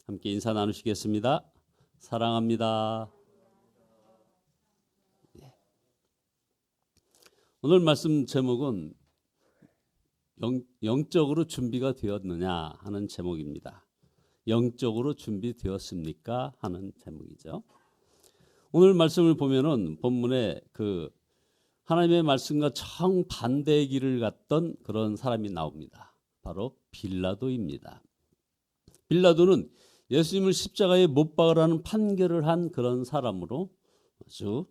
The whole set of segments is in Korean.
함께 인사 나누시겠습니다. 사랑합니다. 오늘 말씀 제목은 영적으로 준비가 되었느냐 하는 제목입니다. 영적으로 준비되었습니까? 하는 제목이죠. 오늘 말씀을 보면은 본문에 하나님의 말씀과 정반대의 길을 갔던 그런 사람이 나옵니다. 바로 빌라도입니다. 빌라도는 예수님을 십자가에 못 박으라는 판결을 한 그런 사람으로 아주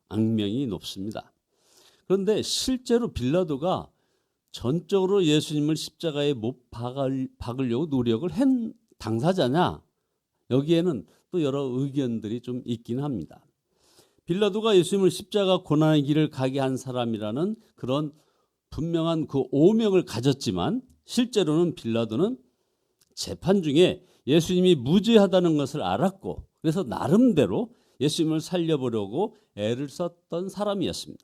악명이 높습니다. 그런데 실제로 빌라도가 전적으로 예수님을 십자가에 못 박으려고 노력을 한 당사자냐? 여기에는 또 여러 의견들이 좀 있긴 합니다. 빌라도가 예수님을 십자가 고난의 길을 가게 한 사람이라는 그런 분명한 그 오명을 가졌지만 실제로는 빌라도는 재판 중에 예수님이 무죄하다는 것을 알았고 그래서 나름대로 예수님을 살려보려고 애를 썼던 사람이었습니다.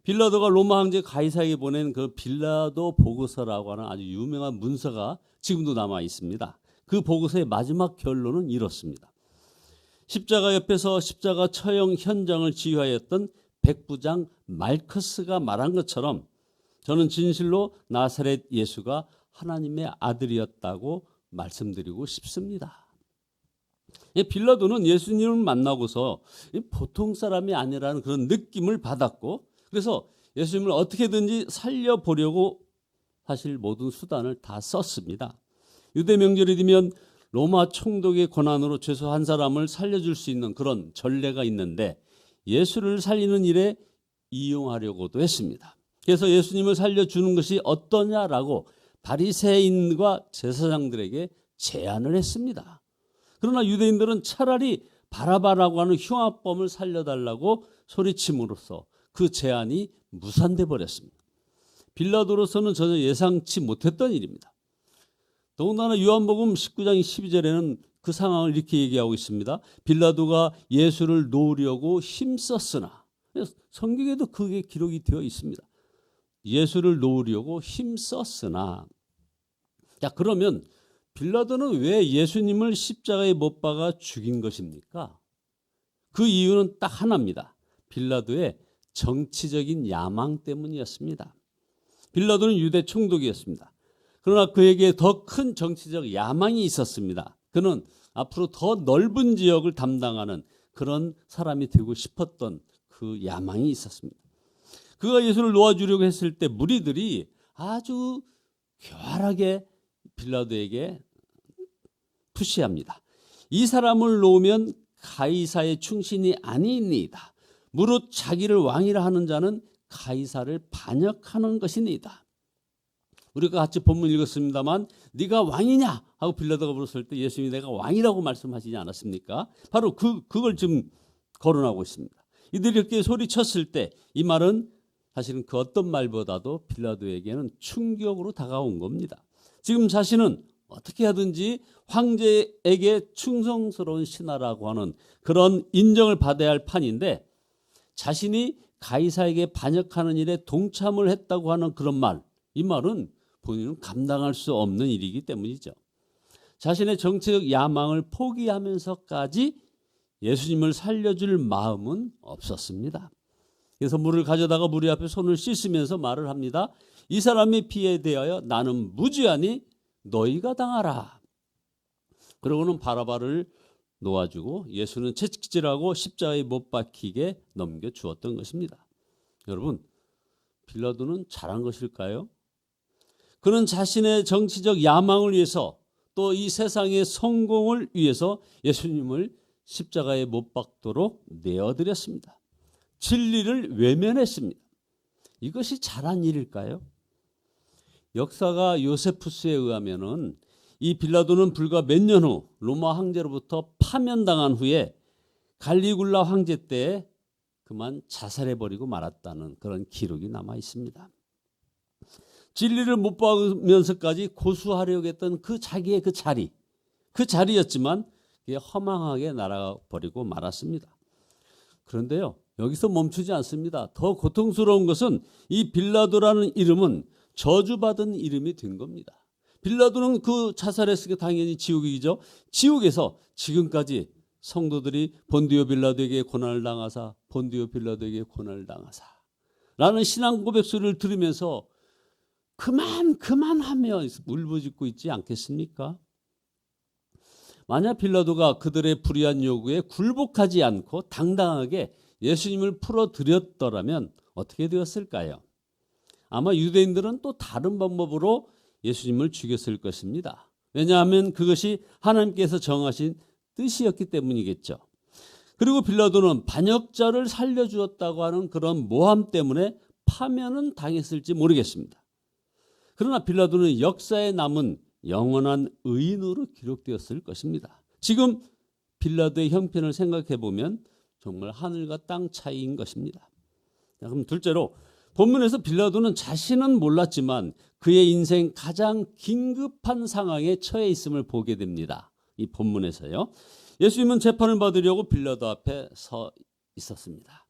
빌라도가 로마 황제 가이사에게 보낸 그 빌라도 보고서라고 하는 아주 유명한 문서가 지금도 남아 있습니다. 그 보고서의 마지막 결론은 이렇습니다. 십자가 옆에서 십자가 처형 현장을 지휘하였던 백부장 말커스가 말한 것처럼 저는 진실로 나사렛 예수가 하나님의 아들이었다고 말씀드리고 싶습니다. 빌라도는 예수님을 만나고서 보통 사람이 아니라는 그런 느낌을 받았고 그래서 예수님을 어떻게든지 살려보려고 사실 모든 수단을 다 썼습니다. 유대 명절이 되면 로마 총독의 권한으로 최소 한 사람을 살려줄 수 있는 그런 전례가 있는데 예수를 살리는 일에 이용하려고도 했습니다. 그래서 예수님을 살려주는 것이 어떠냐라고 바리새인과 제사장들에게 제안을 했습니다. 그러나 유대인들은 차라리 바라바라고 하는 흉악범을 살려달라고 소리침으로써 그 제안이 무산돼 버렸습니다. 빌라도로서는 전혀 예상치 못했던 일입니다. 더군다나 요한복음 19장 12절에는 그 상황을 이렇게 얘기하고 있습니다. 빌라도가 예수를 놓으려고 힘썼으나 성경에도 그게 기록이 되어 있습니다. 예수를 놓으려고 힘썼으나 자 그러면 빌라도는 왜 예수님을 십자가에 못 박아 죽인 것입니까? 그 이유는 딱 하나입니다. 빌라도의 정치적인 야망 때문이었습니다. 빌라도는 유대 총독이었습니다. 그러나 그에게 더 큰 정치적 야망이 있었습니다. 그는 앞으로 더 넓은 지역을 담당하는 그런 사람이 되고 싶었던 그 야망이 있었습니다. 그가 예수를 놓아주려고 했을 때 무리들이 아주 교활하게 빌라도에게 푸시합니다. 이 사람을 놓으면 가이사의 충신이 아니니이다. 무릇 자기를 왕이라 하는 자는 가이사를 반역하는 것이니이다. 우리가 같이 본문 읽었습니다만 네가 왕이냐 하고 빌라도가 물었을 때 예수님이 내가 왕이라고 말씀하시지 않았습니까? 바로 그걸 지금 거론하고 있습니다. 이들이 이렇게 소리쳤을 때 이 말은 사실은 그 어떤 말보다도 빌라도에게는 충격으로 다가온 겁니다. 지금 자신은 어떻게 하든지 황제에게 충성스러운 신하라고 하는 그런 인정을 받아야 할 판인데 자신이 가이사에게 반역하는 일에 동참을 했다고 하는 그런 말, 이 말은 본인은 감당할 수 없는 일이기 때문이죠. 자신의 정치적 야망을 포기하면서까지 예수님을 살려줄 마음은 없었습니다. 그래서 물을 가져다가 무리 앞에 손을 씻으면서 말을 합니다. 이 사람의 피에 대하여 나는 무죄하니 너희가 당하라. 그러고는 바라바를 놓아주고 예수는 채찍질하고 십자가에 못 박히게 넘겨주었던 것입니다. 여러분, 빌라도는 잘한 것일까요? 그는 자신의 정치적 야망을 위해서 또 이 세상의 성공을 위해서 예수님을 십자가에 못 박도록 내어드렸습니다. 진리를 외면했습니다. 이것이 잘한 일일까요? 역사가 요세푸스에 의하면은 이 빌라도는 불과 몇 년 후 로마 황제로부터 파면당한 후에 갈리굴라 황제 때 그만 자살해버리고 말았다는 그런 기록이 남아 있습니다. 진리를 못 박으면서까지 고수하려고 했던 자기의 그 자리였지만 그게 허망하게 날아버리고 말았습니다. 그런데요, 여기서 멈추지 않습니다. 더 고통스러운 것은 이 빌라도라는 이름은 저주받은 이름이 된 겁니다. 빌라도는 그 자살했으니까 당연히 지옥이죠. 지옥에서 지금까지 성도들이 본디오 빌라도에게 고난을 당하사 본디오 빌라도에게 고난을 당하사 라는 신앙 고백 소리를 들으면서 그만하며 울부짖고 있지 않겠습니까? 만약 빌라도가 그들의 불의한 요구에 굴복하지 않고 당당하게 예수님을 풀어드렸더라면 어떻게 되었을까요? 아마 유대인들은 또 다른 방법으로 예수님을 죽였을 것입니다. 왜냐하면 그것이 하나님께서 정하신 뜻이었기 때문이겠죠. 그리고 빌라도는 반역자를 살려주었다고 하는 그런 모함 때문에 파면은 당했을지 모르겠습니다. 그러나 빌라도는 역사에 남은 영원한 의인으로 기록되었을 것입니다. 지금 빌라도의 형편을 생각해 보면 정말 하늘과 땅 차이인 것입니다. 자, 그럼 둘째로 본문에서 빌라도는 자신은 몰랐지만 그의 인생 가장 긴급한 상황에 처해 있음을 보게 됩니다. 이 본문에서요. 예수님은 재판을 받으려고 빌라도 앞에 서 있었습니다.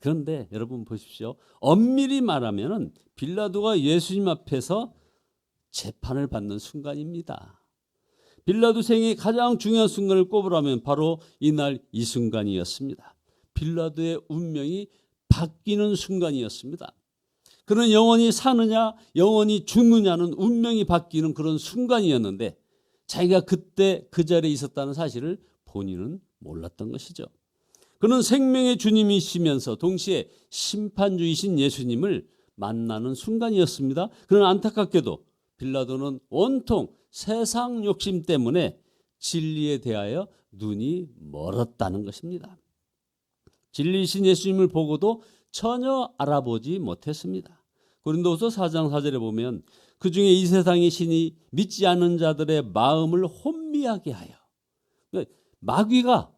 그런데 여러분 보십시오. 엄밀히 말하면 빌라도가 예수님 앞에서 재판을 받는 순간입니다. 빌라도 생의 가장 중요한 순간을 꼽으라면 바로 이날 이 순간이었습니다. 빌라도의 운명이 바뀌는 순간이었습니다. 그는 영원히 사느냐 영원히 죽느냐는 운명이 바뀌는 그런 순간이었는데 자기가 그때 그 자리에 있었다는 사실을 본인은 몰랐던 것이죠. 그는 생명의 주님이시면서 동시에 심판주이신 예수님을 만나는 순간이었습니다. 그러나 안타깝게도 빌라도는 온통 세상 욕심 때문에 진리에 대하여 눈이 멀었다는 것입니다. 진리이신 예수님을 보고도 전혀 알아보지 못했습니다. 고린도후서 4장 4절에 보면 그중에 이 세상의 신이 믿지 않는 자들의 마음을 혼미하게 하여, 마귀가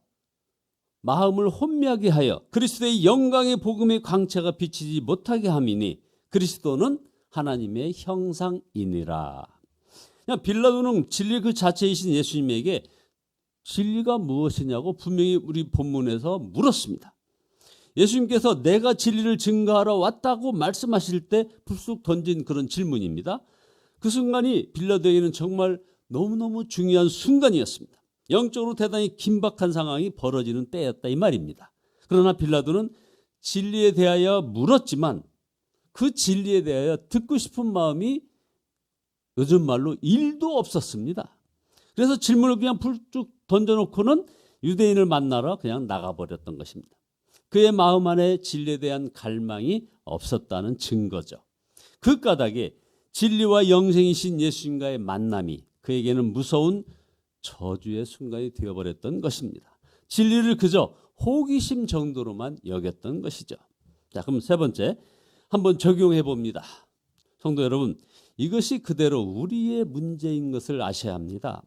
마음을 혼미하게 하여 그리스도의 영광의 복음의 광채가 비치지 못하게 함이니 그리스도는 하나님의 형상이니라. 빌라도는 진리 그 자체이신 예수님에게 진리가 무엇이냐고 분명히 우리 본문에서 물었습니다. 예수님께서 내가 진리를 증거하러 왔다고 말씀하실 때 불쑥 던진 그런 질문입니다. 그 순간이 빌라도에게는 정말 너무너무 중요한 순간이었습니다. 영적으로 대단히 긴박한 상황이 벌어지는 때였다 이 말입니다. 그러나 빌라도는 진리에 대하여 물었지만 그 진리에 대하여 듣고 싶은 마음이 요즘 말로 1도 없었습니다. 그래서 질문을 그냥 불쭉 던져놓고는 유대인을 만나러 그냥 나가버렸던 것입니다. 그의 마음 안에 진리에 대한 갈망이 없었다는 증거죠. 그 까닭에 진리와 영생이신 예수님과의 만남이 그에게는 무서운 저주의 순간이 되어버렸던 것입니다. 진리를 그저 호기심 정도로만 여겼던 것이죠. 자, 그럼 세 번째 한번 적용해 봅니다. 성도 여러분, 이것이 그대로 우리의 문제인 것을 아셔야 합니다.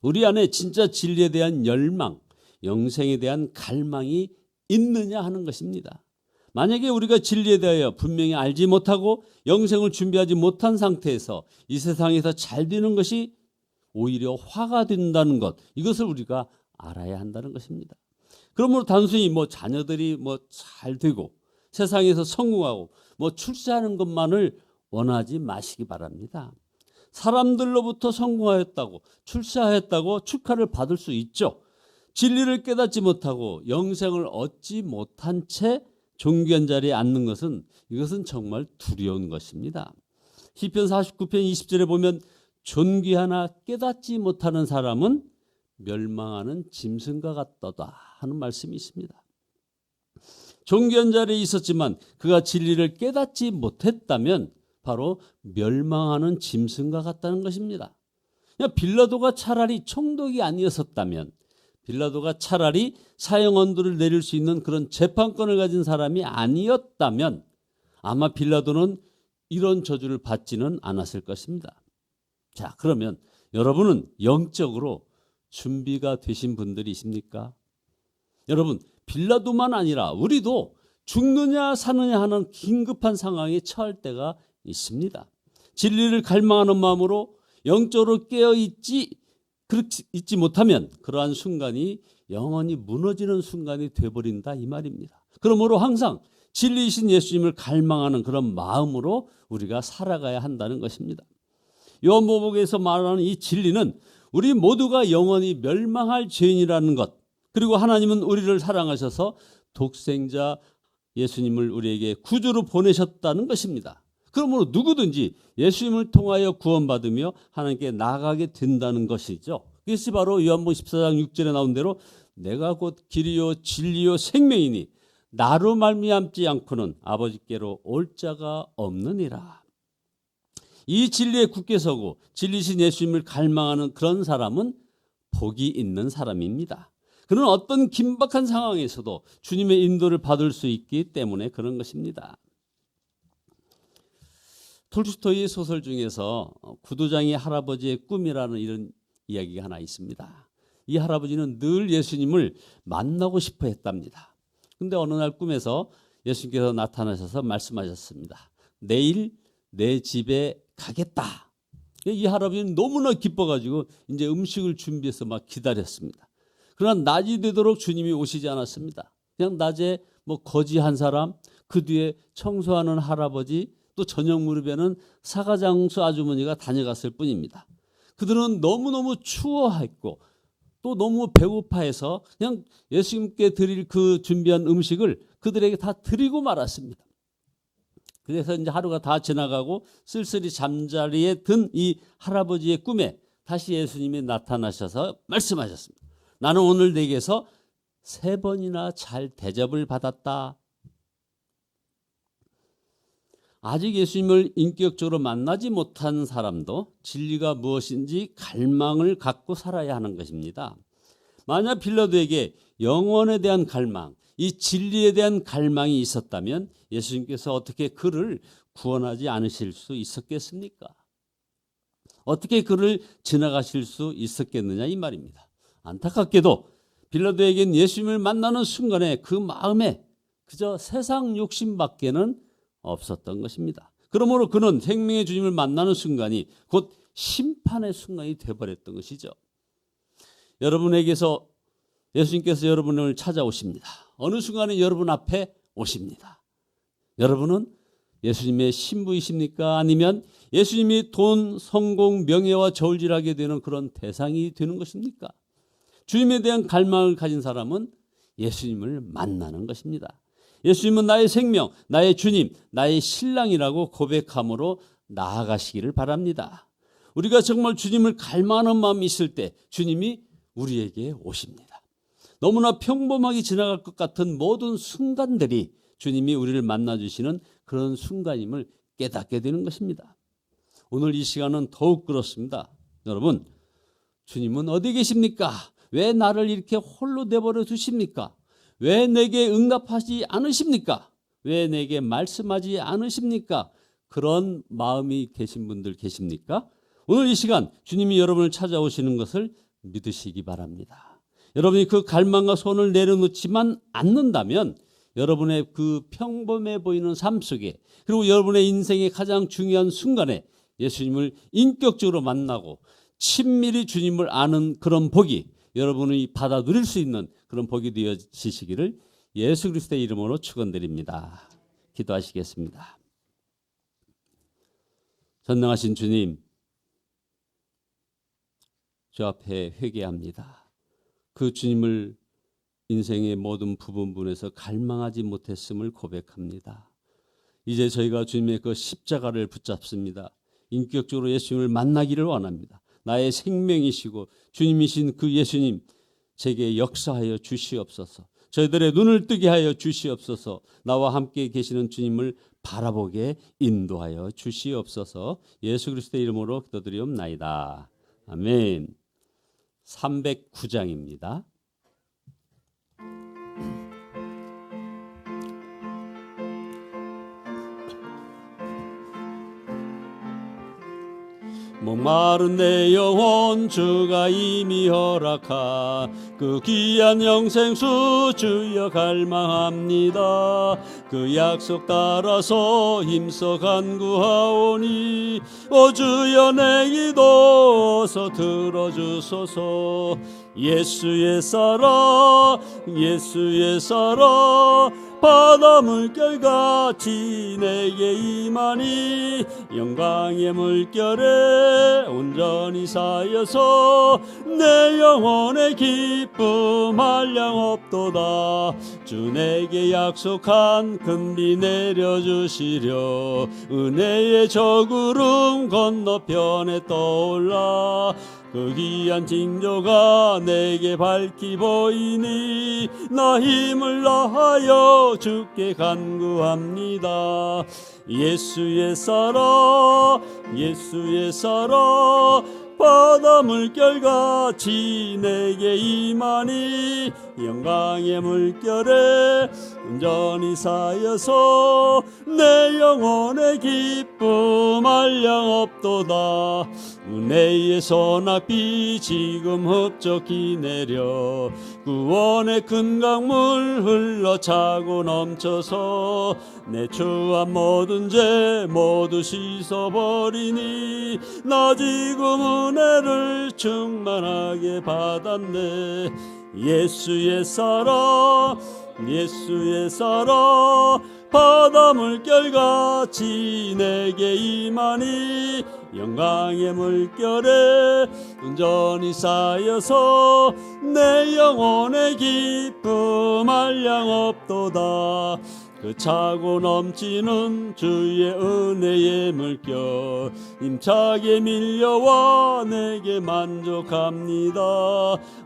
우리 안에 진짜 진리에 대한 열망, 영생에 대한 갈망이 있느냐 하는 것입니다. 만약에 우리가 진리에 대하여 분명히 알지 못하고 영생을 준비하지 못한 상태에서 이 세상에서 잘 되는 것이 오히려 화가 된다는 것, 이것을 우리가 알아야 한다는 것입니다. 그러므로 단순히 자녀들이 잘 되고 세상에서 성공하고 출세하는 것만을 원하지 마시기 바랍니다. 사람들로부터 성공하였다고 출세하였다고 축하를 받을 수 있죠. 진리를 깨닫지 못하고 영생을 얻지 못한 채 존귀한 자리에 앉는 것은 이것은 정말 두려운 것입니다. 시편 49편 20절에 보면 존귀하나 깨닫지 못하는 사람은 멸망하는 짐승과 같도다 하는 말씀이 있습니다. 존귀한 자리에 있었지만 그가 진리를 깨닫지 못했다면 바로 멸망하는 짐승과 같다는 것입니다. 빌라도가 차라리 총독이 아니었었다면, 빌라도가 차라리 사형 언도를 내릴 수 있는 그런 재판권을 가진 사람이 아니었다면 아마 빌라도는 이런 저주를 받지는 않았을 것입니다. 자, 그러면 여러분은 영적으로 준비가 되신 분들이십니까? 여러분, 빌라도만 아니라 우리도 죽느냐 사느냐 하는 긴급한 상황에 처할 때가 있습니다. 진리를 갈망하는 마음으로 영적으로 깨어있지 못하면 그러한 순간이 영원히 무너지는 순간이 되어버린다 이 말입니다. 그러므로 항상 진리이신 예수님을 갈망하는 그런 마음으로 우리가 살아가야 한다는 것입니다. 요한복음에서 말하는 이 진리는 우리 모두가 영원히 멸망할 죄인이라는 것, 그리고 하나님은 우리를 사랑하셔서 독생자 예수님을 우리에게 구주로 보내셨다는 것입니다. 그러므로 누구든지 예수님을 통하여 구원받으며 하나님께 나아가게 된다는 것이죠. 그것이 바로 요한복음 14장 6절에 나온 대로 내가 곧 길이요 진리요 생명이니 나로 말미암지 않고는 아버지께로 올 자가 없느니라. 이 진리에 굳게 서고 진리신 예수님을 갈망하는 그런 사람은 복이 있는 사람입니다. 그는 어떤 긴박한 상황에서도 주님의 인도를 받을 수 있기 때문에 그런 것입니다. 톨스토이의 소설 중에서 구두장의 할아버지의 꿈이라는 이런 이야기가 하나 있습니다. 이 할아버지는 늘 예수님을 만나고 싶어 했답니다. 근데 어느 날 꿈에서 예수님께서 나타나셔서 말씀하셨습니다. 내일 내 집에 가겠다. 이 할아버지는 너무나 기뻐가지고 이제 음식을 준비해서 막 기다렸습니다. 그러나 낮이 되도록 주님이 오시지 않았습니다. 그냥 낮에 뭐 거지 한 사람, 그 뒤에 청소하는 할아버지, 또 저녁 무렵에는 사과장수 아주머니가 다녀갔을 뿐입니다. 그들은 너무너무 추워했고 또 너무 배고파해서 그냥 예수님께 드릴 그 준비한 음식을 그들에게 다 드리고 말았습니다. 그래서 이제 하루가 다 지나가고 쓸쓸히 잠자리에 든 이 할아버지의 꿈에 다시 예수님이 나타나셔서 말씀하셨습니다. 나는 오늘 내게서 3번이나 잘 대접을 받았다. 아직 예수님을 인격적으로 만나지 못한 사람도 진리가 무엇인지 갈망을 갖고 살아야 하는 것입니다. 만약 빌라도에게 영원에 대한 갈망, 이 진리에 대한 갈망이 있었다면 예수님께서 어떻게 그를 구원하지 않으실 수 있었겠습니까? 어떻게 그를 지나가실 수 있었겠느냐 이 말입니다. 안타깝게도 빌라도에겐 예수님을 만나는 순간에 그 마음에 그저 세상 욕심밖에는 없었던 것입니다. 그러므로 그는 생명의 주님을 만나는 순간이 곧 심판의 순간이 되어버렸던 것이죠. 여러분에게서 예수님께서 여러분을 찾아오십니다. 어느 순간에 여러분 앞에 오십니다. 여러분은 예수님의 신부이십니까? 아니면 예수님이 돈, 성공, 명예와 저울질하게 되는 그런 대상이 되는 것입니까? 주님에 대한 갈망을 가진 사람은 예수님을 만나는 것입니다. 예수님은 나의 생명, 나의 주님, 나의 신랑이라고 고백함으로 나아가시기를 바랍니다. 우리가 정말 주님을 갈망하는 마음이 있을 때 주님이 우리에게 오십니다. 너무나 평범하게 지나갈 것 같은 모든 순간들이 주님이 우리를 만나주시는 그런 순간임을 깨닫게 되는 것입니다. 오늘 이 시간은 더욱 그렇습니다. 여러분, 주님은 어디 계십니까? 왜 나를 이렇게 홀로 내버려 두십니까? 왜 내게 응답하지 않으십니까? 왜 내게 말씀하지 않으십니까? 그런 마음이 계신 분들 계십니까? 오늘 이 시간 주님이 여러분을 찾아오시는 것을 믿으시기 바랍니다. 여러분이 그 갈망과 소원을 내려놓지만 않는다면 여러분의 그 평범해 보이는 삶 속에 그리고 여러분의 인생의 가장 중요한 순간에 예수님을 인격적으로 만나고 친밀히 주님을 아는 그런 복이 여러분이 받아 누릴 수 있는 그런 복이 되어지시기를 예수 그리스도의 이름으로 축원드립니다. 기도하시겠습니다. 전능하신 주님, 주 앞에 회개합니다. 그 주님을 인생의 모든 부분에서 갈망하지 못했음을 고백합니다. 이제 저희가 주님의 그 십자가를 붙잡습니다. 인격적으로 예수님을 만나기를 원합니다. 나의 생명이시고 주님이신 그 예수님, 제게 역사하여 주시옵소서. 저희들의 눈을 뜨게 하여 주시옵소서. 나와 함께 계시는 주님을 바라보게 인도하여 주시옵소서. 예수 그리스도의 이름으로 기도드리옵나이다. 아멘. 309장입니다. 목마른 내 영혼 주가 이미 허락하 그 귀한 영생수 주여 갈망합니다. 그 약속 따라서 힘써 간구하오니 오 주여 내 기도 어서 들어주소서. 예수의 사랑 예수의 사랑 바다 물결같이 내게 임하니 영광의 물결에 온전히 쌓여서 내 영혼의 기쁨 한량없도다. 주 내게 약속한 금비 내려주시려 은혜의 저 구름 건너편에 떠올라 그 귀한 징조가 내게 밝히 보이니 나 힘을 다하여 주께 간구합니다. 예수의 사랑 예수의 사랑 바다 물결같이 내게 임하니 영광의 물결에 온전히 쌓여서 내 영혼의 기쁨 한량없도다. 은혜의 소낙비 지금 흡족히 내려 구원의 큰 강물 흘러차고 넘쳐서 내 추한 모든 죄 모두 씻어버리니 나 지금 은혜를 충만하게 받았네. 예수의 사랑 예수의 사랑 바다 물결같이 내게 임하니 영광의 물결에 온전히 쌓여서 내 영혼의 기쁨 한량없도다. 그 차고 넘치는 주의 은혜의 물결 힘차게 밀려와 내게 만족합니다.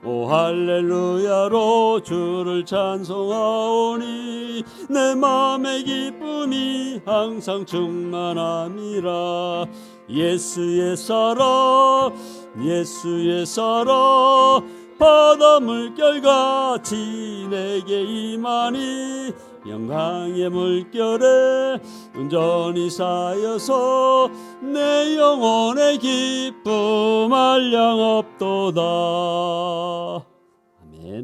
오 할렐루야로 주를 찬송하오니 내 맘의 기쁨이 항상 충만함이라. 예수의 사랑 예수의 사랑 바다 물결같이 내게 임하니 영광의 물결에 온전히 쌓여서 내 영혼의 기쁨 한량없도다.